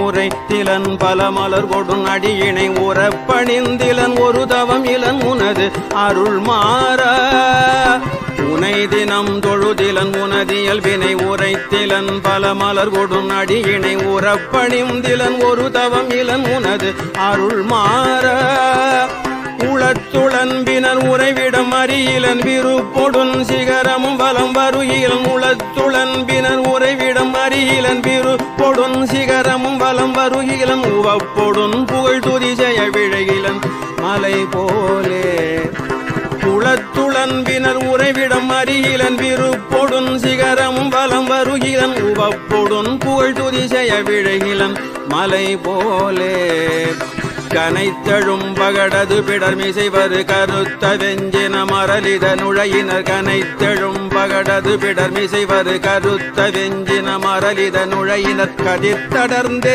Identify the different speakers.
Speaker 1: உரைத்திலன் பல மலர் கொடும் அடியினை உறப்பணிந்திலன் ஒரு தவம் இலன் உனது அருள் மாறா உனை தினம் தொழுதிலன் உனதியல் வினை உரைத்திலன் பல மலர் கொடும் அடியினை உறப்பணிந்திலன் ஒரு தவம் இலன் உனது அருள் மாறா உளத்துளன்பினர் உறைவிடம் அறியிலன் விருப்பொடுன் சிகரமும் வலம் வருகிலன் உளத்துளன்பினர் உறைவிடம் அறியிலன் விருப்பொடுன் சிகரமும் வலம் வருகிலன் உவப்பொடுன் புகழ் துதி செய்ய விழகிலன் மலை போலே உளத்துளன்பினர் உறைவிடம் அறியிலன் விருப்பொடுன் சிகரமும் வலம் வருகிலன் உவப்பொடுன் புகழ் துதி செய்ய விழகிலன் மலை போலே கனைத்தழும் பகடது பிடர்மிசைவரு கருத்த வெஞ்சின மரலித நுழையினர் கனைத்தழும் பகடது பிடர்மிசைவரு கருத்த வெஞ்சின மரலித நுழையினர் கதிர்த்தடர்ந்தெறி